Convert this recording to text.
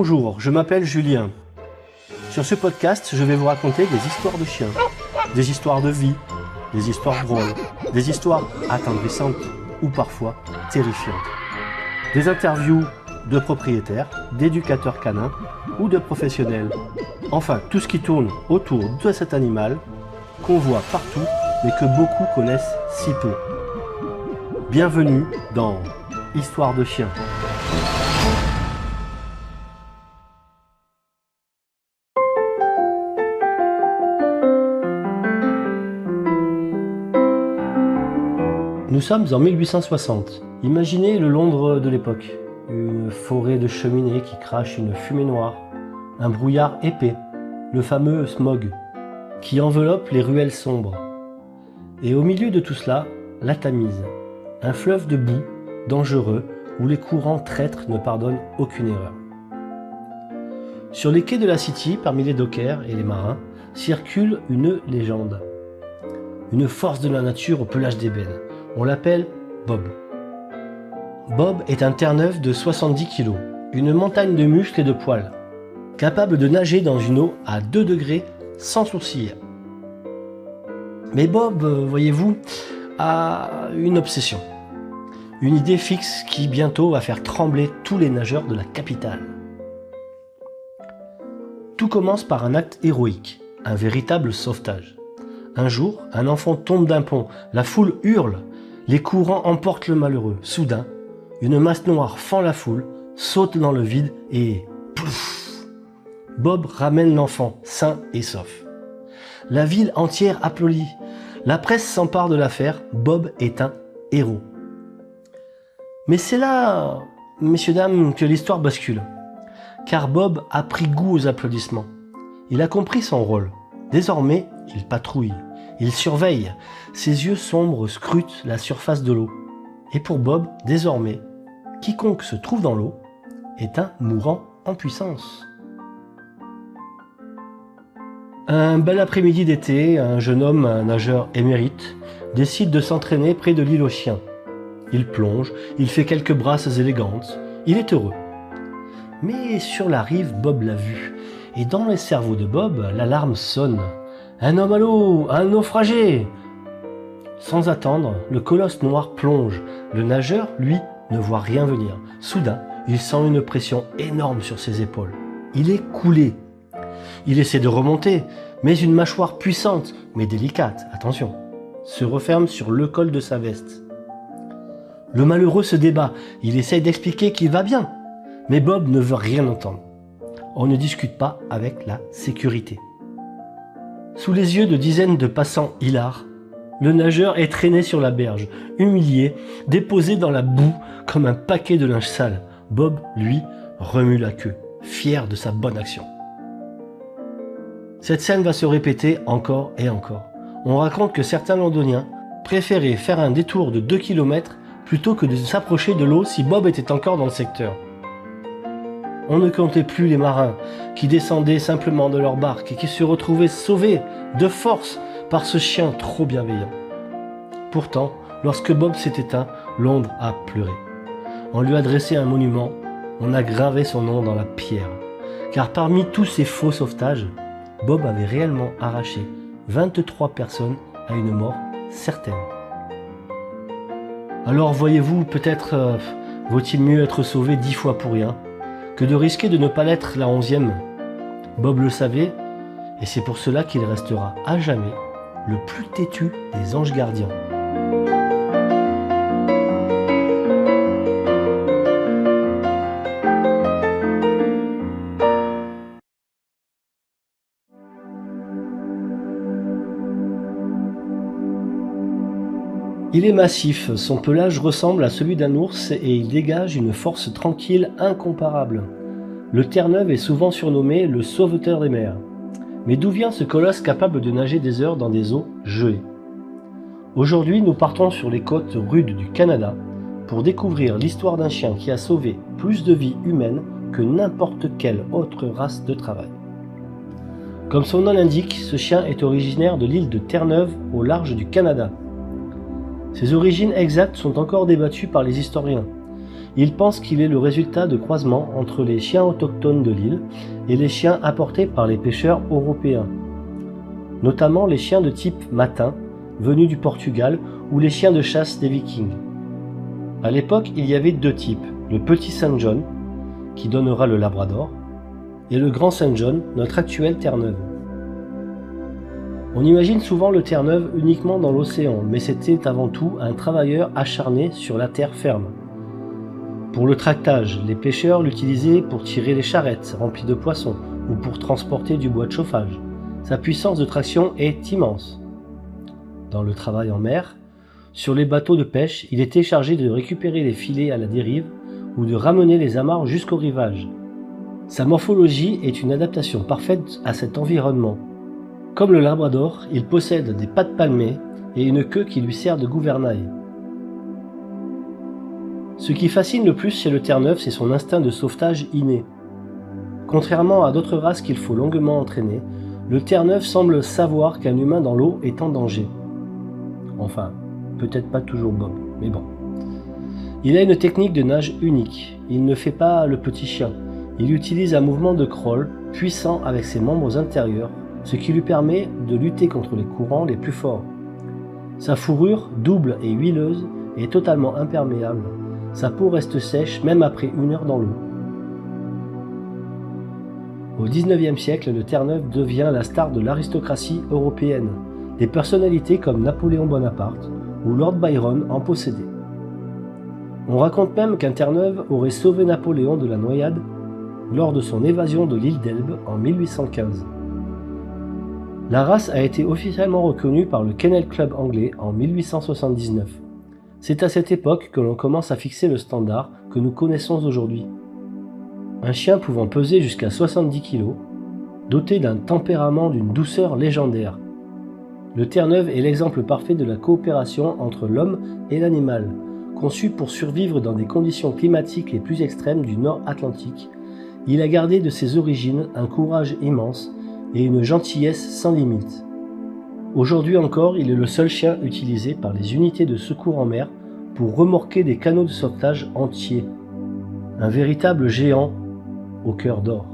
Bonjour, je m'appelle Julien. Sur ce podcast, je vais vous raconter des histoires de chiens, des histoires de vie, des histoires drôles, des histoires attendrissantes ou parfois terrifiantes. Des interviews de propriétaires, d'éducateurs canins ou de professionnels. Enfin, tout ce qui tourne autour de cet animal qu'on voit partout mais que beaucoup connaissent si peu. Bienvenue dans Histoire de chiens. Nous sommes en 1860. Imaginez le Londres de l'époque. Une forêt de cheminées qui crache une fumée noire, un brouillard épais, le fameux smog, qui enveloppe les ruelles sombres. Et au milieu de tout cela, la Tamise, un fleuve de boue, dangereux, où les courants traîtres ne pardonnent aucune erreur. Sur les quais de la City, parmi les dockers et les marins, circule une légende. Une force de la nature au pelage d'ébène. On l'appelle Bob. Bob est un Terre-Neuve de 70 kg, une montagne de muscles et de poils, capable de nager dans une eau à 2 degrés sans sourciller. Mais Bob, voyez-vous, a une obsession. Une idée fixe qui bientôt va faire trembler tous les nageurs de la capitale. Tout commence par un acte héroïque, un véritable sauvetage. Un jour, un enfant tombe d'un pont, la foule hurle, les courants emportent le malheureux. Soudain, une masse noire fend la foule, saute dans le vide et pouf, Bob ramène l'enfant, sain et sauf. La ville entière applaudit. La presse s'empare de l'affaire. Bob est un héros. Mais c'est là, messieurs, dames, que l'histoire bascule. Car Bob a pris goût aux applaudissements. Il a compris son rôle. Désormais, il patrouille. Il surveille. Ses yeux sombres scrutent la surface de l'eau. Et pour Bob, désormais, quiconque se trouve dans l'eau est un mourant en puissance. Un bel après-midi d'été, un jeune homme, un nageur émérite, décide de s'entraîner près de l'île aux chiens. Il plonge, il fait quelques brasses élégantes, il est heureux. Mais sur la rive, Bob l'a vu, et dans le cerveau de Bob, l'alarme sonne. Un homme à l'eau, un naufragé! Sans attendre, le colosse noir plonge. Le nageur, lui, ne voit rien venir. Soudain, il sent une pression énorme sur ses épaules. Il est coulé. Il essaie de remonter, mais une mâchoire puissante, mais délicate, attention, se referme sur le col de sa veste. Le malheureux se débat. Il essaie d'expliquer qu'il va bien, mais Bob ne veut rien entendre. On ne discute pas avec la sécurité. Sous les yeux de dizaines de passants hilars, le nageur est traîné sur la berge, humilié, déposé dans la boue comme un paquet de linge sale. Bob, lui, remue la queue, fier de sa bonne action. Cette scène va se répéter encore et encore. On raconte que certains londoniens préféraient faire un détour de 2 km plutôt que de s'approcher de l'eau si Bob était encore dans le secteur. On ne comptait plus les marins qui descendaient simplement de leur barque et qui se retrouvaient sauvés de force par ce chien trop bienveillant. Pourtant, lorsque Bob s'est éteint, Londres a pleuré. On lui a dressé un monument, on a gravé son nom dans la pierre. Car parmi tous ces faux sauvetages, Bob avait réellement arraché 23 personnes à une mort certaine. Alors voyez-vous, peut-être vaut-il mieux être sauvé 10 fois pour rien que de risquer de ne pas l'être la 11e. Bob le savait, et c'est pour cela qu'il restera à jamais le plus têtu des anges gardiens. Il est massif, son pelage ressemble à celui d'un ours et il dégage une force tranquille incomparable. Le Terre-Neuve est souvent surnommé le sauveteur des mers. Mais d'où vient ce colosse capable de nager des heures dans des eaux gelées? Aujourd'hui, nous partons sur les côtes rudes du Canada pour découvrir l'histoire d'un chien qui a sauvé plus de vies humaines que n'importe quelle autre race de travail. Comme son nom l'indique, ce chien est originaire de l'île de Terre-Neuve au large du Canada. Ses origines exactes sont encore débattues par les historiens, Il pense qu'il est le résultat de croisements entre les chiens autochtones de l'île et les chiens apportés par les pêcheurs européens, notamment les chiens de type matin venus du Portugal ou les chiens de chasse des Vikings. À l'époque, il y avait deux types, le petit Saint John, qui donnera le Labrador, et le grand Saint John, notre actuelle Terre-Neuve. On imagine souvent le Terre-Neuve uniquement dans l'océan, mais c'était avant tout un travailleur acharné sur la terre ferme. Pour le tractage, les pêcheurs l'utilisaient pour tirer les charrettes remplies de poissons ou pour transporter du bois de chauffage. Sa puissance de traction est immense. Dans le travail en mer, sur les bateaux de pêche, il était chargé de récupérer les filets à la dérive ou de ramener les amarres jusqu'au rivage. Sa morphologie est une adaptation parfaite à cet environnement. Comme le Labrador, il possède des pattes palmées et une queue qui lui sert de gouvernail. Ce qui fascine le plus chez le Terre-Neuve, c'est son instinct de sauvetage inné. Contrairement à d'autres races qu'il faut longuement entraîner, le Terre-Neuve semble savoir qu'un humain dans l'eau est en danger. Enfin, peut-être pas toujours Bob, mais bon. Il a une technique de nage unique. Il ne fait pas le petit chien. Il utilise un mouvement de crawl puissant avec ses membres intérieurs, ce qui lui permet de lutter contre les courants les plus forts. Sa fourrure, double et huileuse, est totalement imperméable. Sa peau reste sèche même après 1 heure dans l'eau. Au XIXe siècle, le Terre-Neuve devient la star de l'aristocratie européenne. Des personnalités comme Napoléon Bonaparte ou Lord Byron en possédaient. On raconte même qu'un Terre-Neuve aurait sauvé Napoléon de la noyade lors de son évasion de l'île d'Elbe en 1815. La race a été officiellement reconnue par le Kennel Club anglais en 1879. C'est à cette époque que l'on commence à fixer le standard que nous connaissons aujourd'hui. Un chien pouvant peser jusqu'à 70 kg, doté d'un tempérament d'une douceur légendaire. Le Terre-Neuve est l'exemple parfait de la coopération entre l'homme et l'animal, conçu pour survivre dans des conditions climatiques les plus extrêmes du Nord Atlantique. Il a gardé de ses origines un courage immense et une gentillesse sans limite. Aujourd'hui encore, il est le seul chien utilisé par les unités de secours en mer pour remorquer des canots de sauvetage entiers. Un véritable géant au cœur d'or.